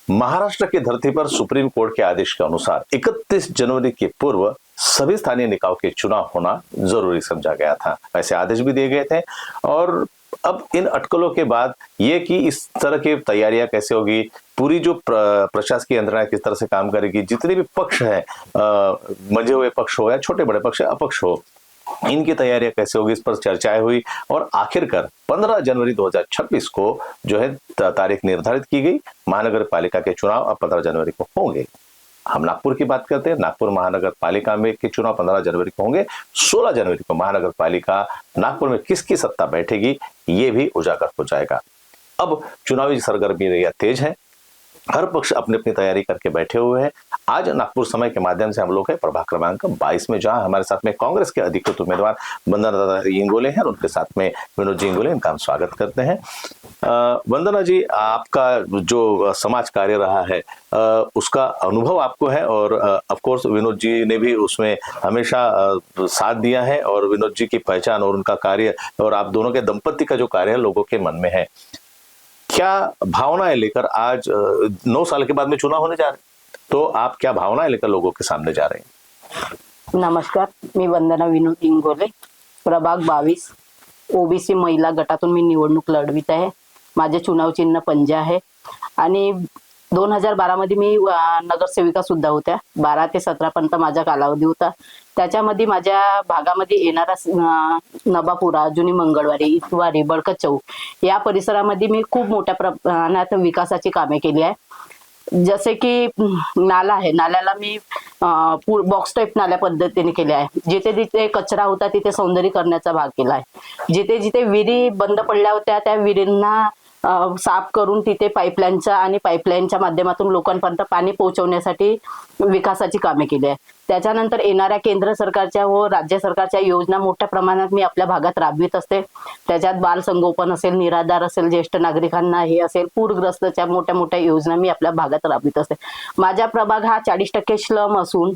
महाराष्ट्र की धरती पर सुप्रीम कोर्ट के आदेश के अनुसार 31 जनवरी के पूर्व सभी स्थानीय निकायों के चुनाव होना जरूरी समझा गया था। ऐसे आदेश भी दिए गए थे और अब इन अटकलों के बाद ये कि इस तरह की तैयारियां कैसे होगी, पूरी जो प्रशासकीय यंत्रणा किस तरह से काम करेगी, जितने भी पक्ष है, मंझे हुए पक्ष हो या छोटे बड़े पक्ष अपक्ष हो, इनकी तैयारियां कैसे होगी, इस पर चर्चाएं हुई और आखिरकार 15 जनवरी 2026 को जो है तारीख निर्धारित की गई। महानगर पालिका के चुनाव अब 15 जनवरी को होंगे। हम नागपुर की बात करते हैं। नागपुर महानगर पालिका में के चुनाव 15 जनवरी को होंगे। 16 जनवरी को महानगर पालिका नागपुर में किसकी सत्ता बैठेगी ये भी उजागर हो जाएगा। अब चुनावी सरगर्मी तेज है, हर पक्ष अपनी अपनी तैयारी करके बैठे हुए हैं। आज नागपुर समय के माध्यम से हम लोग है प्रभाग क्रमांक 22 में, जहां हमारे साथ में कांग्रेस के अधिकृत उम्मीदवार वंदना इंगोले हैं और उनके साथ में विनोद जी इंगोले। इनका हम स्वागत करते हैं। वंदना जी, आपका जो समाज कार्य रहा है उसका अनुभव आपको है और ऑफ कोर्स विनोद जी ने भी उसमें हमेशा साथ दिया है और विनोद जी की पहचान और उनका कार्य और आप दोनों के दंपति का जो कार्य है लोगों के मन में है। क्या भावनाएं लेकर आज 9 साल के बाद में चुनाव होने जा रहे हैं, तो आप क्या भावनाएं लेकर लोगों के सामने जा रहे हैं? नमस्कार, मी वंदना विनोद इंगोले, प्रभाग 22 ओबीसी महिला गटातून मी निवडणूक लढवित आहे। माझे चुनाव चिन्ह पंजा आहे आणि 2012 मध्ये मी नगरसेविका सुद्धा होत्या। 12 ते 17 पर्यंत माझा कालावधी होता। त्याच्यामध्ये माझ्या भागामध्ये येणारा नबापुरा, जुनी मंगळवारी, इतवारी, बळकट चौक या परिसरामध्ये मी खूप मोठ्या प्रमाणात विकासाची कामे केली आहे। जसे की नाला आहे, नाल्याला मी बॉक्स टाईप नाल्या पद्धतीने केले आहे। जिथे जिथे कचरा होता तिथे सौंदर्यीकरणाचा भाग केला आहे। जिथे जिथे विहिरी बंद पडल्या होत्या त्या विहिरींना साफ करून तिथे पाईपलाईनच्या आणि पाईपलाईनच्या माध्यमातून लोकांपर्यंत पाणी पोहोचवण्यासाठी विकासाची कामे केली आहे। त्याच्यानंतर येणाऱ्या केंद्र सरकारच्या व राज्य सरकारच्या योजना मोठ्या प्रमाणात मी आपल्या भागात राबवित असते। त्याच्यात बाल संगोपन असेल, निराधार असेल, ज्येष्ठ नागरिकांना हे असेल, पूरग्रस्तच्या मोठ्या मोठ्या योजना मी आपल्या भागात राबवित असते। माझा प्रभाग हा 40% स्लम असून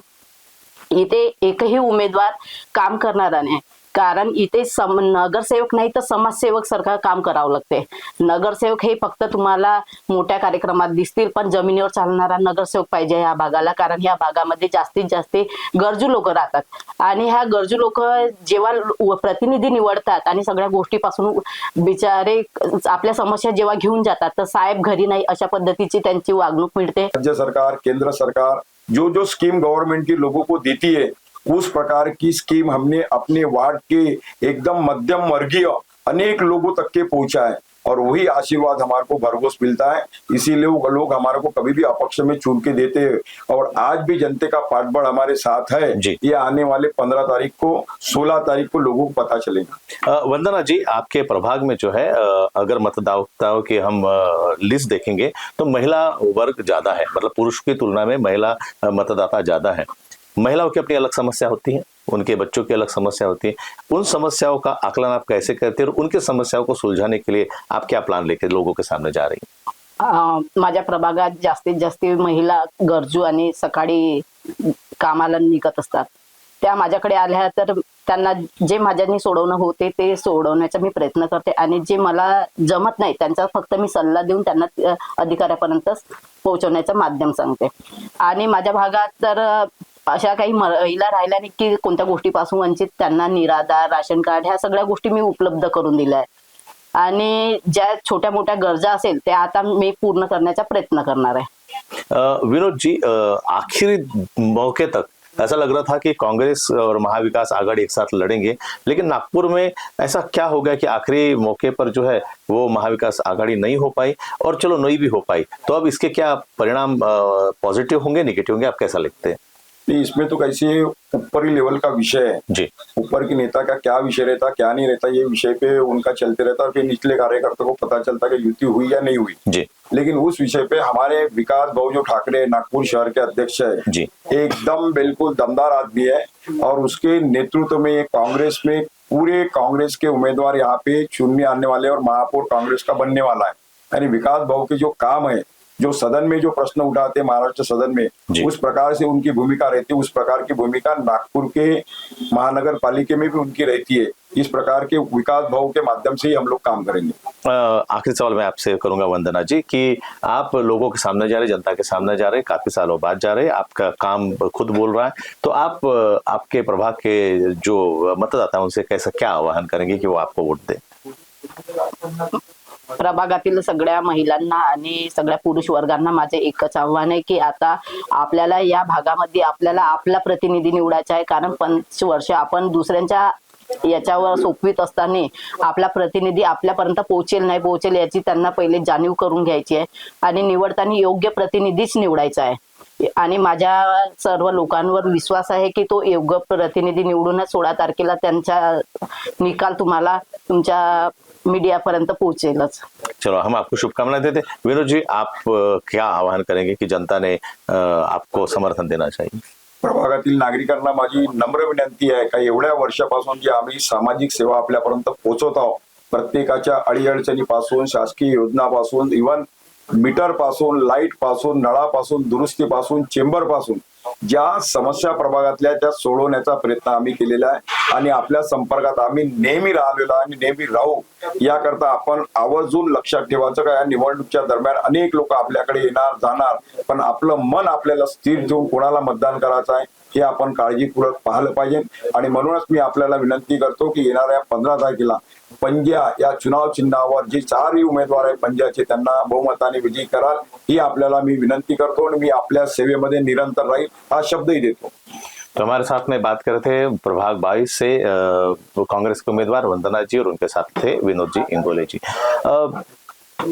इथे एकही उमेदवार काम करणारा नाही, कारण इथे नगरसेवक नाही तर समाजसेवक सारखं काम करावं लागते। नगरसेवक हे फक्त तुम्हाला मोठ्या कार्यक्रमात दिसतील, पण जमिनीवर चालणारा नगरसेवक पाहिजे या भागाला, कारण या भागामध्ये जास्तीत जास्त गरजू लोक राहतात आणि ह्या गरजू लोक जेव्हा प्रतिनिधी निवडतात आणि सगळ्या गोष्टीपासून बिचारे आपल्या समस्या जेव्हा घेऊन जातात तर साहेब घरी नाही अशा पद्धतीची त्यांची वागणूक मिळते। राज्य सरकार, केंद्र सरकार जो जो स्कीम गवर्नमेंट की लोगों को देती है उस प्रकार की स्कीम हमने अपने वार्ड के एकदम मध्यम वर्गीय अनेक लोगों तक के पहुंचा है और वही आशीर्वाद हमारे को भरघोस मिलता है। इसीलिए वो लोग हमारे को कभी भी अपक्ष में चुन के देते हैं और आज भी जनता का पाठबल हमारे साथ है। ये आने वाले 15 तारीख को 16 तारीख को लोगों को पता चलेगा। वंदना जी, आपके प्रभाग में जो है अगर मतदाताओं की हम लिस्ट देखेंगे तो महिला वर्ग ज्यादा है, मतलब पुरुष की तुलना में महिला मतदाता ज्यादा है। महिलाओं की अपनी अलग समस्या होती है, उनके बच्चों की अलग समस्या होती है। उन समस्याओं का आकलन आप कैसे करते हैं और उनके समस्याओं को सुलझाने के लिए आप क्या प्लान लेकर लोगों के सामने जा रही हैं? माझ्या प्रभागात जास्तीत जास्त महिला गरजू आणि सकाळी कामाला निघत असतात। त्या माझ्याकडे आल्या तर त्यांना जे माझ्यानी सोडवणं होते ते सोडवण्याचा मी प्रयत्न करते आणि जे मला जमत नाही त्यांचा फक्त मी सल्ला देऊन त्यांना अधिकाऱ्यापर्यंत पोहोचवण्याचं माध्यम सांगते। आणि माझ्या भागात तर अशा काही महिला राहिल्या नाही की कोणत्या गोष्टीपासून वंचित, त्यांना निराधार, राशन कार्ड ह्या सगळ्या गोष्टी मी उपलब्ध करून दिल्या आहेत आणि ज्या छोट्या मोठ्या गरजा असेल त्या आता मी पूर्ण करण्याचा प्रयत्न करणार आहे। विनोद जी, आखिरी मौके तक ऐसा लग रहा था कि कांग्रेस और महाविकास आघाड़ी एक साथ लड़ेंगे, लेकिन नागपुर में ऐसा क्या हो गया कि आखिरी मौके पर जो है वो महाविकास आघाड़ी नहीं हो पाई और चलो नहीं भी हो पाई, तो अब इसके क्या परिणाम पॉजिटिव होंगे, निगेटिव होंगे, आप कैसा लिखते हैं? इसमें तो कैसे ऊपरी लेवल का विषय है जी, ऊपर के नेता का क्या विषय रहता क्या नहीं रहता ये विषय पे उनका चलते रहता और फिर निचले कार्यकर्ता को पता चलता कि युति हुई या नहीं हुई जी। लेकिन उस विषय पे हमारे विकास भाऊ जो ठाकरे नागपुर शहर के अध्यक्ष है जी, एकदम बिल्कुल दमदार आदमी है और उसके नेतृत्व में कांग्रेस में पूरे कांग्रेस के उम्मीदवार यहाँ पे चुनने आने वाले और महापौर कांग्रेस का बनने वाला है। यानी विकास भाऊ के जो काम है, जो सदन में जो प्रश्न उठाते महाराष्ट्र सदन में उस प्रकार से उनकी भूमिका रहती है, उस प्रकार की भूमिका नागपुर के महानगर पालिका में भी उनकी रहती है। इस प्रकार के विकास भाव के माध्यम से ही हम लोग काम करेंगे। आखिरी सवाल मैं आपसे करूंगा वंदना जी कि आप लोगों के सामने जा रहे, जनता के सामने जा रहे, काफी सालों बाद जा रहे, आपका काम खुद बोल रहा है, तो आप आपके प्रभाग के जो मतदाता हैं उनसे कैसा क्या आवाहन करेंगे कि वो आपको वोट दें? प्रभागातील सगळ्या महिलांना आणि सगळ्या पुरुष वर्गांना माझे एकच आव्हान आहे की आता आपल्याला या भागामध्ये आपल्याला आपला प्रतिनिधी निवडायचा आहे, कारण 5 वर्ष आपण दुसऱ्यांच्या याच्यावर सोपवीत असताना आपला प्रतिनिधी आपल्यापर्यंत पोहोचेल नाही पोहोचेल याची त्यांना पहिले जाणीव करून घ्यायची आहे आणि निवडताना योग्य प्रतिनिधीच निवडायचा आहे आणि माझ्या सर्व लोकांवर विश्वास आहे की तो योग्य प्रतिनिधी निवडूनच 16 तारखेला त्यांचा निकाल तुम्हाला तुमच्या मीडिया पर्यंत पहुंचेलच। चलो, हम आपको शुभकामनाएं देते हैं। विनोद जी, आप क्या आह्वान करेंगे कि जनता ने आपको समर्थन देना चाहिए? प्रभागातील नागरिकांना माझी नम्र विनंती आहे का एवढ्या वर्षापासून जे आम्ही सामाजिक सेवा आपल्यापर्यंत पोहोचवत आहोत, प्रत्येकाच्या अडीअडचणीपासून, शासकीय योजनापासून, इव्हन मीटर पासून, लाईट पासून, नळापासून, दुरुस्तीपासून, चेंबर पासून ज्या समस्या प्रभागातल्या त्या सोडवण्याचा प्रयत्न आम्ही केलेला आहे आणि आपल्या संपर्कात आम्ही नेहमी राहिलेलो आणि नेहमी राहू याकरता आपण आवर्जून लक्षात ठेवायचं का या निवडणुकीच्या दरम्यान अनेक लोक आपल्याकडे येणार जाणार, पण आपलं मन आपल्याला स्थिर ठेवून कोणाला मतदान करायचं आहे हे आपण काळजीपूर्वक पाहिलं पाहिजे। आणि म्हणूनच मी आपल्याला विनंती करतो की येणाऱ्या 15 तारखेला पंजा या चुनाव चिन्हावर जे 4 उमेदवार आहे पंजाचे त्यांना बहुमताने विजयी कराल ही आपल्याला मी विनंती करतो आणि मी आपल्या सेवेमध्ये निरंतर राहील हा शब्दही देतो। तो हमारे साथ में बात कर रहे थे प्रभाग 22 से कांग्रेस के उम्मीदवार वंदना जी और उनके साथ थे विनोद जी इंगोले जी।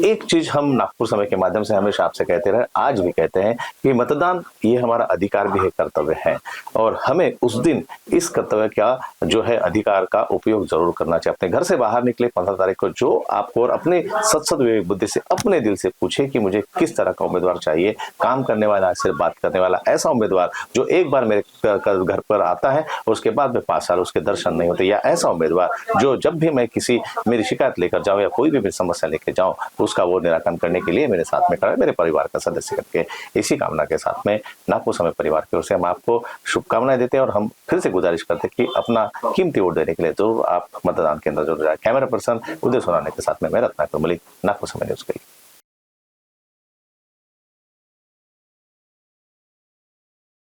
एक चीज हम नागपुर समय के माध्यम से हमेशा आपसे कहते रहे, आज भी कहते हैं कि मतदान ये हमारा अधिकार भी है, कर्तव्य है, और हमें उस दिन इस कर्तव्य का जो है अधिकार का उपयोग जरूर करना चाहिए। अपने घर से बाहर निकले 15 तारीख को जो आपको और अपने सत विवेक बुद्धि से अपने दिल से पूछे कि मुझे किस तरह का उम्मीदवार चाहिए, काम करने वाला, सिर्फ बात करने वाला, ऐसा उम्मीदवार जो एक बार मेरे घर पर आता है और उसके बाद में 5 साल उसके दर्शन नहीं होते, या ऐसा उम्मीदवार जो जब भी मैं किसी मेरी शिकायत लेकर जाऊं या कोई भी मेरी समस्या लेकर जाऊं उसका वो निराकरण करने के लिए मेरे साथ में खड़ा है, मेरे परिवार का सदस्य करके। इसी कामना के साथ में नागपुर समय परिवार की ओर से हम आपको शुभकामनाएं देते हैं और हम फिर से गुजारिश करते हैं कि अपना कीमती वोट देने के लिए जरूर आप मतदान केंद्र जरूर जाए। कैमरा पर्सन उदय सोनाने के साथ में मैं रत्नाकर मलिक, नागपुर समय न्यूज के लिए।